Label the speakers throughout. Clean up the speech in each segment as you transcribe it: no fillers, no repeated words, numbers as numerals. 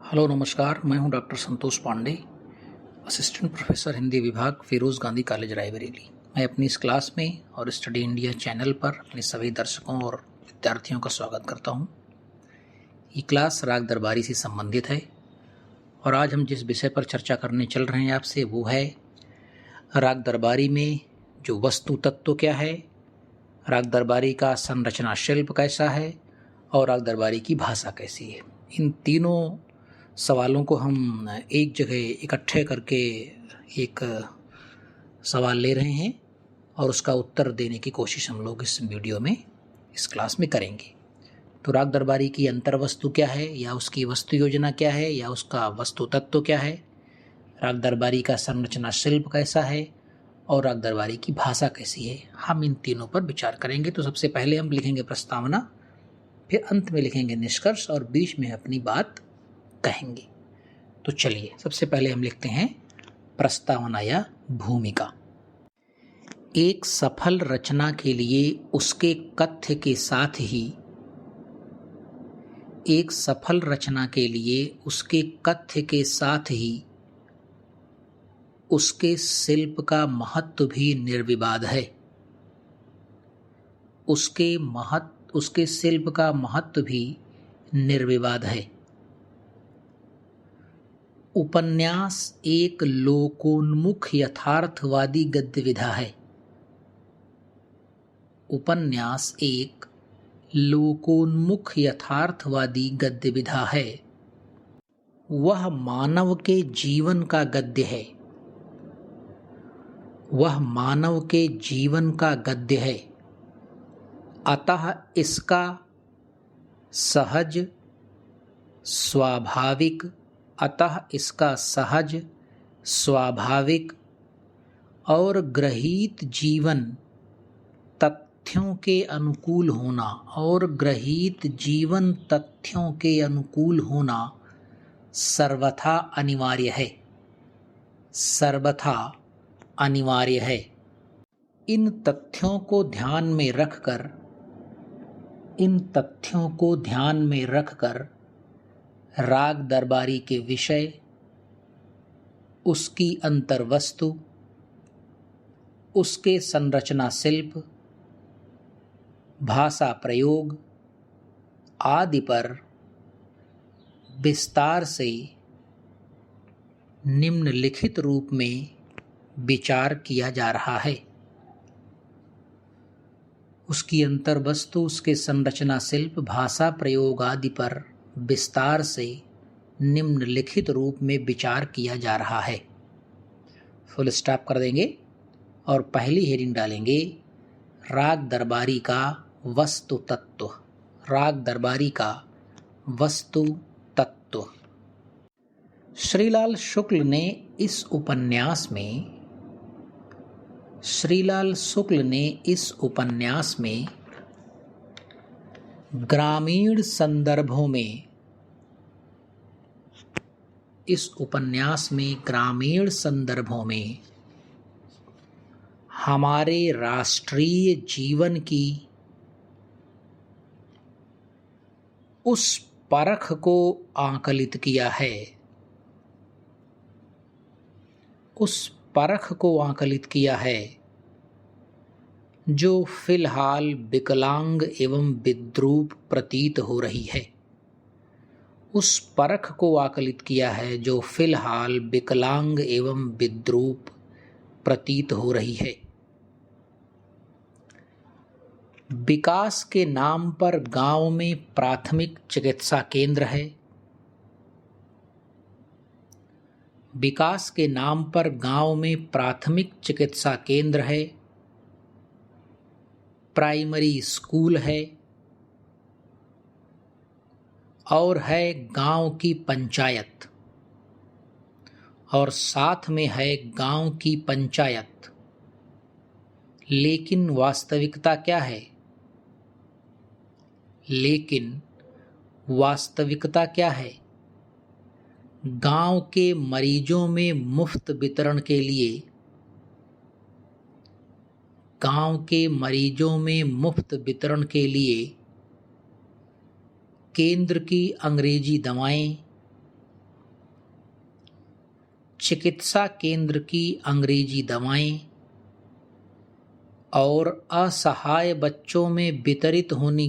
Speaker 1: Hello नमस्कार। मैं हूं doctor Santosh Pandey, assistant professor Hindi विभाग, फिरोज़ गांधी कॉलेज रायबरेली। मैं अपनी इस क्लास में और स्टडी इंडिया चैनल पर अपने सभी दर्शकों और विद्यार्थियों का स्वागत करता हूं। ये क्लास राग दरबारी से संबंधित है और आज हम जिस विषय पर चर्चा करने चल रहे हैं आपसे वो है राग दरबारी में जो वस्तु तत्व क्या है, राग दरबारी का संरचना शिल्प कैसा है और राग दरबारी की भाषा कैसी है। इन तीनों सवालों को हम एक जगह इकट्ठे करके एक सवाल ले रहे हैं और उसका उत्तर देने की कोशिश हम लोग इस वीडियो में, इस क्लास में करेंगे। तो राग दरबारी की अंतर वस्तु क्या है, या उसकी वस्तु योजना क्या है, या उसका वस्तु तत्व क्या है, राग दरबारी का संरचना शिल्प कैसा है और राग दरबारी की भाषा कैसी है, हम इन तीनों पर विचार करेंगे। तो सबसे पहले हम लिखेंगे प्रस्तावना, फिर अंत में लिखेंगे निष्कर्ष और बीच में अपनी बात कहेंगे। तो चलिए सबसे पहले हम लिखते हैं प्रस्तावना या भूमिका। एक सफल रचना के लिए उसके कथ्य के साथ ही उसके शिल्प का महत्व भी निर्विवाद है। उसके शिल्प का महत्व भी निर्विवाद है। उपन्यास एक लोकोन्मुख यथार्थवादी गद्य विधा है। उपन्यास एक लोकोन्मुख यथार्थवादी गद्य विधा है। वह मानव के जीवन का गद्य है। अतः इसका सहज स्वाभाविक और गृहीत जीवन तथ्यों के अनुकूल होना सर्वथा अनिवार्य है। इन तथ्यों को ध्यान में रखकर राग दरबारी के विषय, उसकी अंतर्वस्तु, उसके संरचना शिल्प, भाषा प्रयोग आदि पर विस्तार से निम्नलिखित रूप में विचार किया जा रहा है। उसकी अंतर्वस्तु, उसके संरचना शिल्प, भाषा प्रयोग आदि पर विस्तार से निम्नलिखित रूप में विचार किया जा रहा है। फुल स्टॉप कर देंगे और पहली हेडिंग डालेंगे राग दरबारी का वस्तु तत्व। श्रीलाल शुक्ल ने इस उपन्यास में ग्रामीण संदर्भों में हमारे राष्ट्रीय जीवन की उस परख को आकलित किया है जो फिलहाल विकलांग एवं विद्रूप प्रतीत हो रही है। विकास के नाम पर गांव में प्राथमिक चिकित्सा केंद्र है। प्राइमरी स्कूल है और है गांव की पंचायत, और साथ में है गांव की पंचायत। लेकिन वास्तविकता क्या है? गांव के मरीजों में मुफ्त वितरण के लिए केंद्र की अंग्रेजी दवाएं चिकित्सा केंद्र की अंग्रेजी दवाएं और असहाय बच्चों में वितरित होने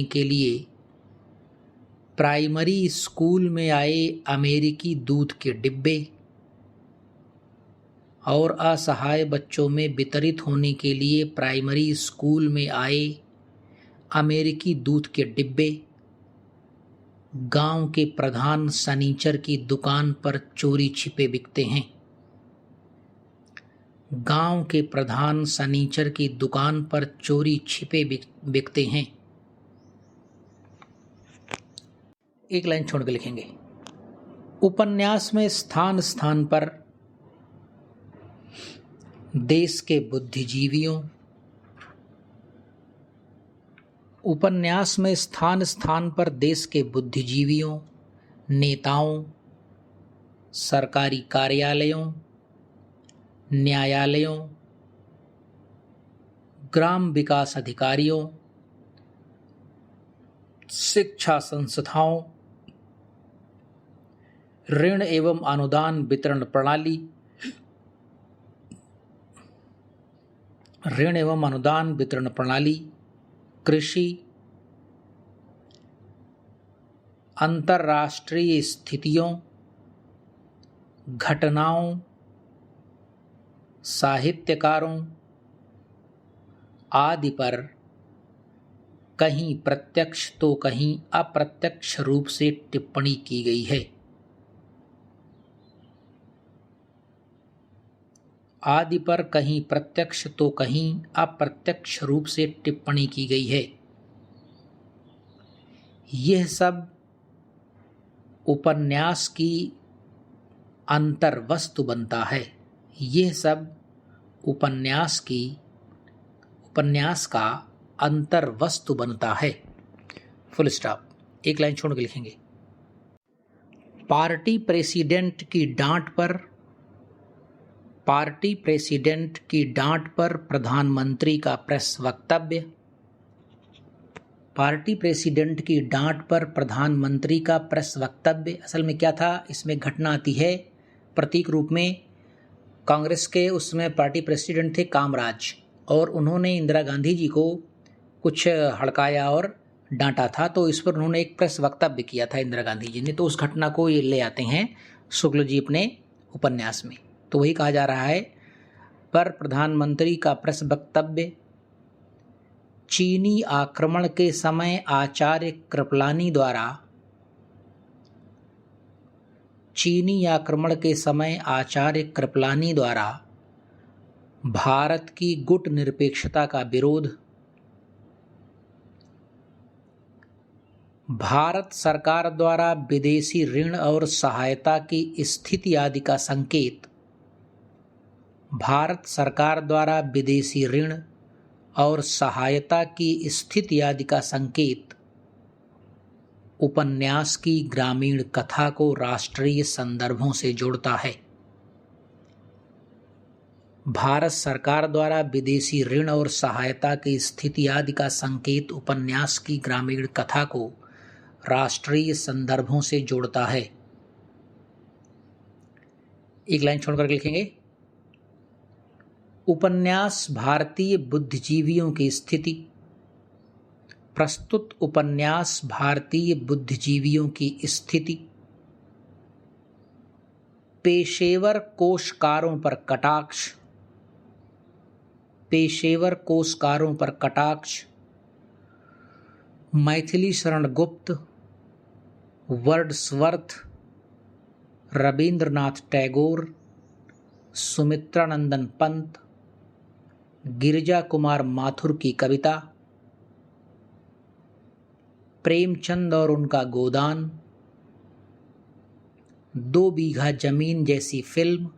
Speaker 1: के लिए प्राइमरी स्कूल में आए अमेरिकी दूध के डिब्बे और असहाय बच्चों में वितरित होने के लिए प्राइमरी स्कूल में आए अमेरिकी दूध के डिब्बे गांव के प्रधान सनीचर की दुकान पर चोरी छिपे बिकते हैं। गांव के प्रधान सनीचर की दुकान पर चोरी छिपे बिकते हैं। एक लाइन छोड़ के लिखेंगे। उपन्यास में स्थान स्थान पर देश के बुद्धिजीवियों नेताओं, सरकारी कार्यालयों, न्यायालयों, ग्राम विकास अधिकारियों, शिक्षा संस्थाओं, ऋण एवं अनुदान वितरण प्रणाली, कृषि, अंतर्राष्ट्रीय स्थितियों, घटनाओं, साहित्यकारों आदि पर कहीं प्रत्यक्ष तो कहीं अप्रत्यक्ष रूप से टिप्पणी की गई है। यह सब उपन्यास की अंतर्वस्तु बनता है। उपन्यास का अंतर्वस्तु बनता है। Full stop. एक लाइन छोड़ के लिखेंगे। पार्टी प्रेसिडेंट की डांट पर प्रधानमंत्री का प्रेस वक्तव्य। असल में क्या था, इसमें घटना आती है प्रतीक रूप में। कांग्रेस के उसमें पार्टी प्रेसिडेंट थे कामराज, और उन्होंने इंदिरा गांधी जी को कुछ हड़काया और डांटा था, तो इस पर उन्होंने एक प्रेस वक्तव्य किया था इंदिरा गांधी जी ने। तो उस घटना को ये ले आते हैं शुक्ल जी अपने उपन्यास में। तो वही कहा जा रहा है, पर प्रधानमंत्री का प्रेस वक्तव्य। चीनी आक्रमण के समय आचार्य कृपलानी द्वारा भारत की गुट निरपेक्षता का विरोध। भारत सरकार द्वारा विदेशी ऋण और सहायता की स्थिति आदि का संकेत उपन्यास की ग्रामीण कथा को राष्ट्रीय संदर्भों से जोड़ता है। भारत सरकार द्वारा विदेशी ऋण और सहायता की स्थिति आदि का संकेत उपन्यास की ग्रामीण कथा को राष्ट्रीय संदर्भों से जोड़ता है। एक लाइन छोड़कर लिखेंगे। उपन्यास भारतीय बुद्धिजीवियों की स्थिति। प्रस्तुत उपन्यास भारतीय बुद्धिजीवियों की स्थिति। पेशेवर कोशकारों पर कटाक्ष। मैथिली शरण गुप्त, वर्ड्सवर्थ, रवींद्रनाथ टैगोर, सुमित्रानंदन पंत, गिरिजा कुमार माथुर की कविता, प्रेमचंद और उनका गोदान, 2 बीघा जमीन जैसी फिल्म।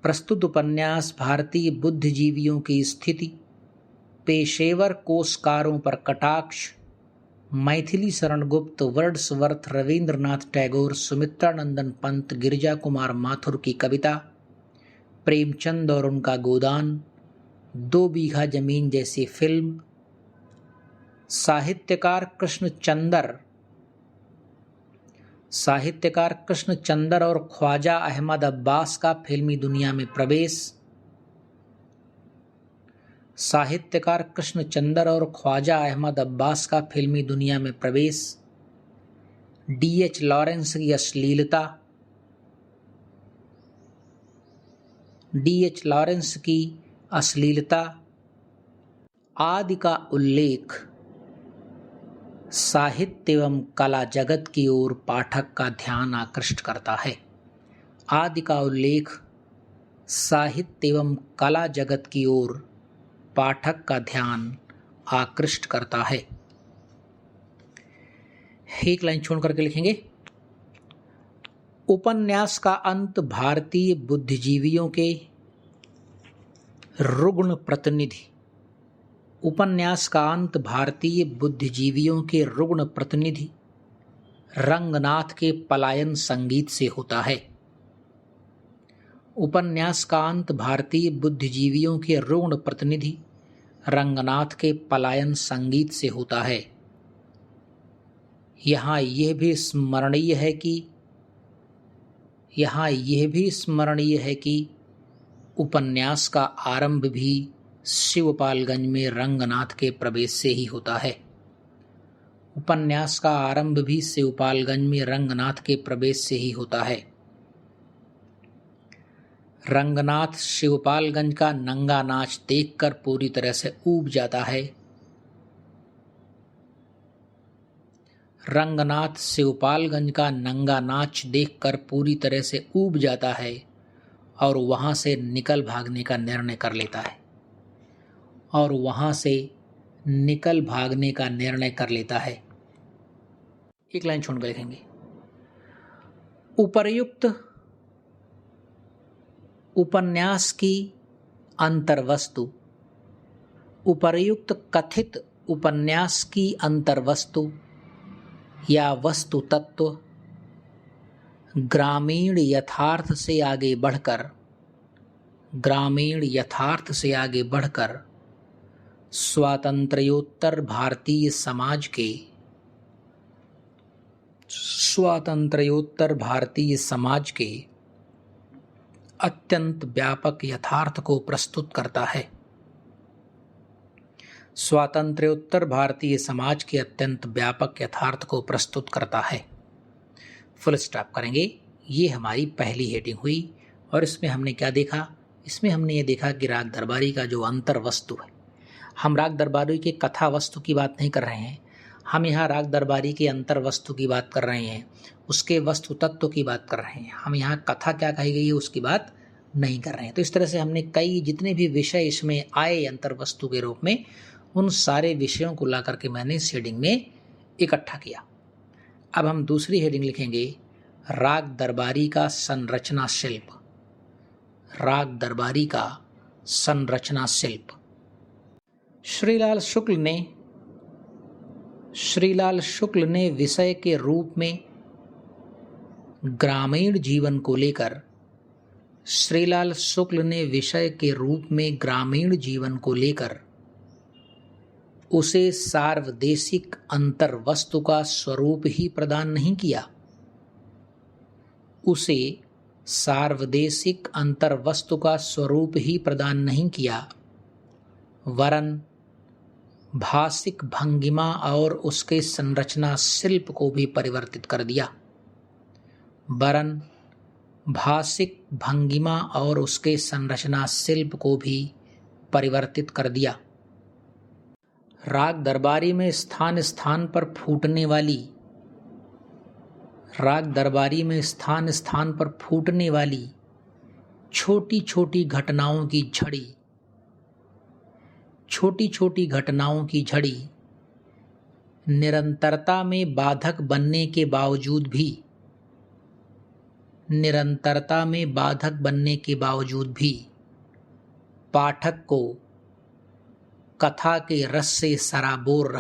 Speaker 1: प्रस्तुत उपन्यास भारतीय बुद्धिजीवियों की स्थिति। पेशेवर कोशकारों पर कटाक्ष। मैथिली शरण गुप्त, वर्ड्सवर्थ, रवींद्रनाथ टैगोर, सुमित्रानंदन पंत, गिरिजा कुमार माथुर की कविता, प्रेमचंद और उनका गोदान, 2 बीघा जमीन जैसी फिल्म। साहित्यकार कृष्णचंदर और ख्वाजा अहमद अब्बास का फिल्मी दुनिया में प्रवेश। साहित्यकार कृष्णचंदर और ख्वाजा अहमद अब्बास का फिल्मी दुनिया में प्रवेश। D.H. लॉरेंस की अश्लीलता। D.H. लॉरेंस की अश्लीलता आदि का उल्लेख साहित्य एवं कला जगत की ओर पाठक का ध्यान आकृष्ट करता है। आदि का उल्लेख साहित्य एवं कला जगत की ओर पाठक का ध्यान आकृष्ट करता है। एक लाइन छोड़ करके लिखेंगे, उपन्यास का अंत भारतीय बुद्धिजीवियों के रुग्ण प्रतिनिधि। उपन्यास का अंत भारतीय बुद्धिजीवियों के रुग्ण प्रतिनिधि रंगनाथ के पलायन संगीत से होता है। उपन्यास का अंत भारतीय बुद्धिजीवियों के रुग्ण प्रतिनिधि रंगनाथ के पलायन संगीत से होता है। यहाँ यह भी स्मरणीय है कि उपन्यास का आरंभ भी शिवपालगंज में रंगनाथ के प्रवेश से ही होता है। उपन्यास का आरंभ भी शिवपालगंज में रंगनाथ के प्रवेश से ही होता है। रंगनाथ शिवपालगंज का नंगा नाच देखकर पूरी तरह से ऊब जाता है। रंगनाथ शिवपालगंज का नंगा नाच देखकर पूरी तरह से ऊब जाता है और वहां से निकल भागने का निर्णय कर लेता है। एक लाइन छोड़ कर लिखेंगे, उपर्युक्त उपन्यास की अंतर्वस्तु। उपर्युक्त कथित उपन्यास की अंतर्वस्तु या वस्तु तत्व ग्रामीण यथार्थ से आगे बढ़कर स्वातंत्र्योत्तर भारतीय समाज के अत्यंत व्यापक यथार्थ को प्रस्तुत करता है। स्वातंत्र्योत्तर भारतीय समाज के अत्यंत व्यापक यथार्थ को प्रस्तुत करता है। फुल स्टॉप करेंगे। ये हमारी पहली हेडिंग हुई और इसमें हमने क्या देखा? इसमें हमने ये देखा कि राग दरबारी का जो अंतर वस्तु है, हम राग दरबारी के कथा वस्तु की बात नहीं कर रहे हैं, हम यहाँ राग दरबारी के अंतर वस्तु की बात कर रहे हैं, उसके वस्तु तत्व की बात कर रहे हैं। हम यहाँ कथा क्या कही गई है उसकी बात नहीं कर रहे हैं। तो इस तरह से हमने कई जितने भी विषय इसमें आए अंतर वस्तु के रूप में, उन सारे विषयों को ला करके मैंने इस हेडिंग में इकट्ठा किया। अब हम दूसरी हेडिंग लिखेंगे, राग दरबारी का संरचना शिल्प। राग दरबारी का संरचना शिल्प। श्रीलाल शुक्ल ने विषय के रूप में ग्रामीण जीवन को लेकर उसे सार्वदेशिक अंतर्वस्तु का स्वरूप ही प्रदान नहीं किया। वरन भाषिक भंगिमा और उसके संरचना शिल्प को भी परिवर्तित कर दिया। राग दरबारी में स्थान स्थान पर फूटने वाली छोटी छोटी घटनाओं की झड़ी निरंतरता में बाधक बनने के बावजूद भी पाठक को कथा के रस से सराबोर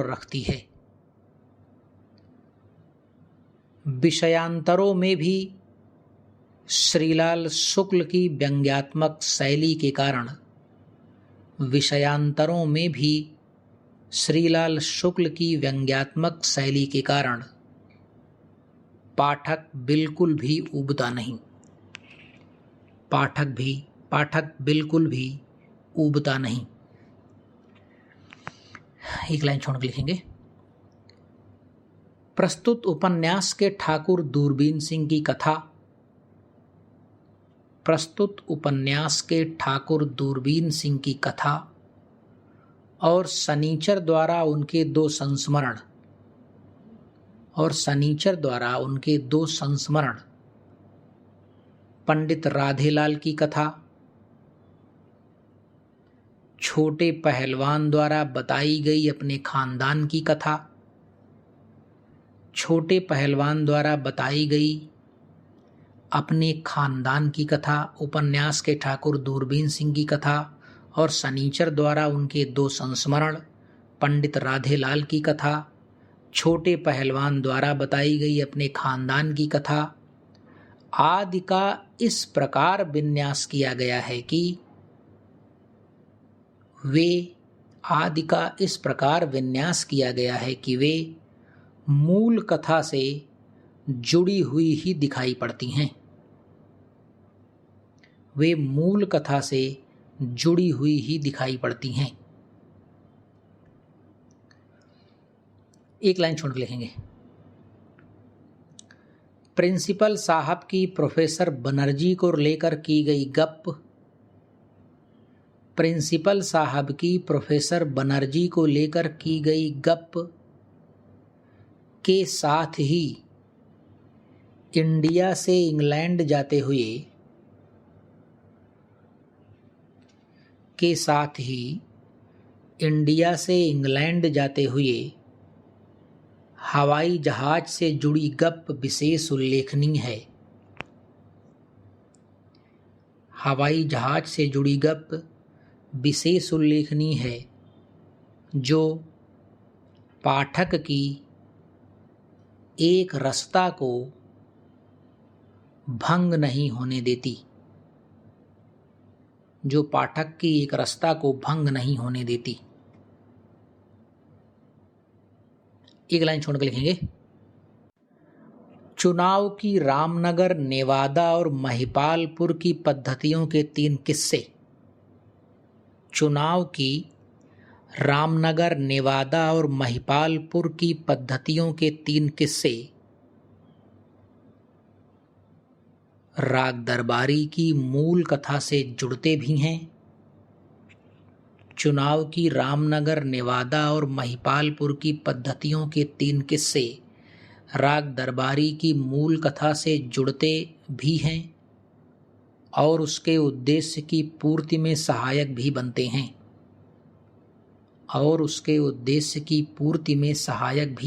Speaker 1: रखती है। विषयांतरों में भी श्रीलाल शुक्ल की व्यंग्यात्मक शैली के कारण विषयांतरों में भी श्रीलाल शुक्ल की व्यंग्यात्मक शैली के कारण पाठक बिल्कुल भी ऊबता नहीं। पाठक बिल्कुल भी ऊबता नहीं। एक लाइन छोड़ के लिखेंगे। प्रस्तुत उपन्यास के ठाकुर दूरबीन सिंह की कथा, प्रस्तुत उपन्यास के ठाकुर दूरबीन सिंह की कथा और शनिचर द्वारा उनके दो संस्मरण, पंडित राधेलाल की कथा, छोटे पहलवान द्वारा बताई गई अपने खानदान की कथा, छोटे पहलवान द्वारा बताई गई अपने खानदान की कथा, उपन्यास के ठाकुर दूरबीन सिंह की कथा और शनिचर द्वारा उनके दो संस्मरण, पंडित राधेलाल की कथा, छोटे पहलवान द्वारा बताई गई अपने खानदान की कथा आदि का इस प्रकार विन्यास किया गया है कि वे मूल कथा से जुड़ी हुई ही दिखाई पड़ती हैं। वे मूल कथा से जुड़ी हुई ही दिखाई पड़ती हैं। एक लाइन छोड़ के लिखेंगे। प्रिंसिपल साहब की प्रोफेसर बनर्जी को लेकर की गई गप, प्रिंसिपल साहब की प्रोफेसर बनर्जी को लेकर की गई गप के साथ ही इंडिया से इंग्लैंड जाते हुए हवाई जहाज से जुड़ी गप विशेष उल्लेखनीय है। हवाई जहाज से जुड़ी गप विशेष उल्लेखनीय है जो पाठक की एक रसता को भंग नहीं होने देती, जो पाठक की एक रसता को भंग नहीं होने देती। एक लाइन छोड़ के लिखेंगे। चुनाव की रामनगर, नेवादा और महिपालपुर की पद्धतियों के 3 किस्से। चुनाव की रामनगर, नेवादा और महिपालपुर की पद्धतियों के 3 किस्से राग दरबारी की मूल कथा से जुड़ते भी हैं। चुनाव की रामनगर, नेवादा और महिपालपुर की पद्धतियों के 3 किस्से राग दरबारी की मूल कथा से जुड़ते भी हैं और उसके उद्देश्य की पूर्ति में सहायक भी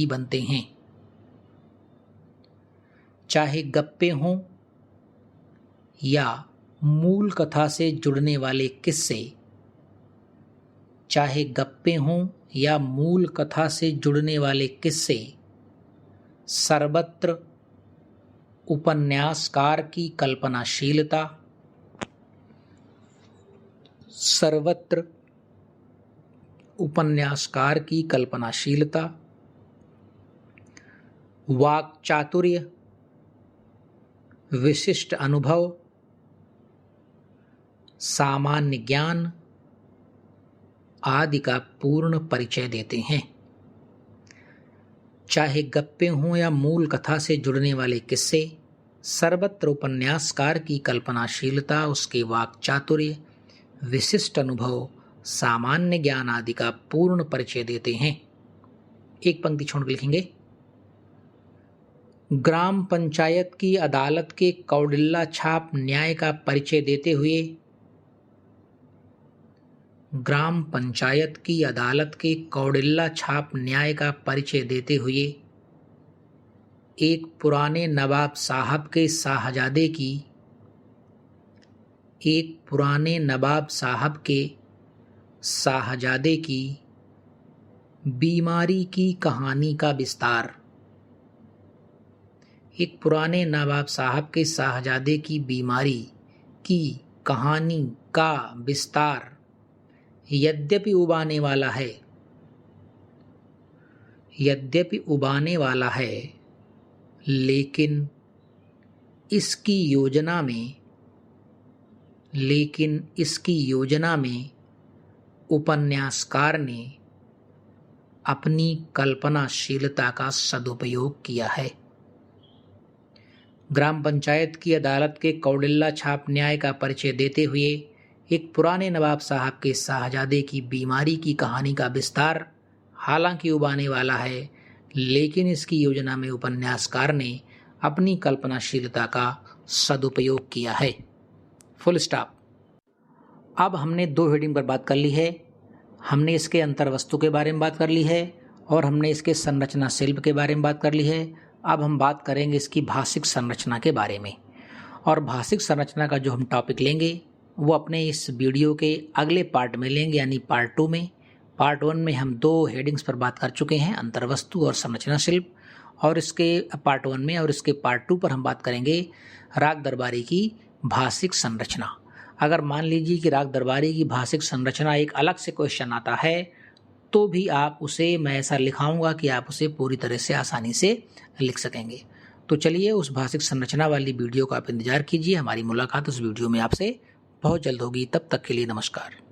Speaker 1: बनते हैं। चाहे गप्पे हों या मूल कथा से जुड़ने वाले किस्से, सर्वत्र उपन्यासकार की कल्पनाशीलता, वाक्चातुर्य, विशिष्ट अनुभव, सामान्य ज्ञान आदि का पूर्ण परिचय देते हैं। चाहे गप्पे हों या मूल कथा से जुड़ने वाले किस्से, सर्वत्र उपन्यासकार की कल्पनाशीलता, उसके वाक्चातुर्य, विशिष्ट अनुभव, सामान्य ज्ञान आदि का पूर्ण परिचय देते हैं। एक पंक्ति छोड़ के लिखेंगे। ग्राम पंचायत की अदालत के कौडिल्ला छाप न्याय का परिचय देते हुए, ग्राम पंचायत की अदालत के कौडिल्ला छाप न्याय का परिचय देते हुए एक पुराने नवाब साहब के शाहजादे की बीमारी की कहानी का विस्तार। एक पुराने नवाब साहब के शाहजादे की बीमारी की कहानी का विस्तार यद्यपि उबाने वाला है, लेकिन इसकी योजना में उपन्यासकार ने अपनी कल्पनाशीलता का सदुपयोग किया है। ग्राम पंचायत की अदालत के कौडिल्ला छाप न्याय का परिचय देते हुए एक पुराने नवाब साहब के शाहजादे की बीमारी की कहानी का विस्तार हालांकि उबाने वाला है, लेकिन इसकी योजना में उपन्यासकार ने अपनी कल्पनाशीलता का सदुपयोग किया है। Full stop. अब हमने 2 हेडिंग पर बात कर ली है। हमने इसके अंतर्वस्तु के बारे में बात कर ली है और हमने इसके संरचना शिल्प के बारे में बात कर ली है। अब हम बात करेंगे इसकी भाषिक संरचना के बारे में। और भाषिक संरचना का जो हम टॉपिक लेंगे वो अपने इस वीडियो के अगले पार्ट में लेंगे, यानी पार्ट 2 में। पार्ट 1 में हम 2 हेडिंग्स पर बात कर चुके हैं, अंतर्वस्तु और संरचना शिल्प, और इसके पार्ट 1 में और इसके पार्ट 2 पर हम बात करेंगे राग दरबारी की भाषिक संरचना। अगर मान लीजिए कि राग दरबारी की भाषिक संरचना एक अलग से क्वेश्चन आता है तो भी आप उसे, मैं ऐसा लिखाऊंगा कि आप उसे पूरी तरह से आसानी से लिख सकेंगे। तो चलिए उस भाषिक संरचना वाली वीडियो का आप इंतजार कीजिए। हमारी मुलाकात उस वीडियो में आपसे बहुत जल्द होगी। तब तक के लिए नमस्कार।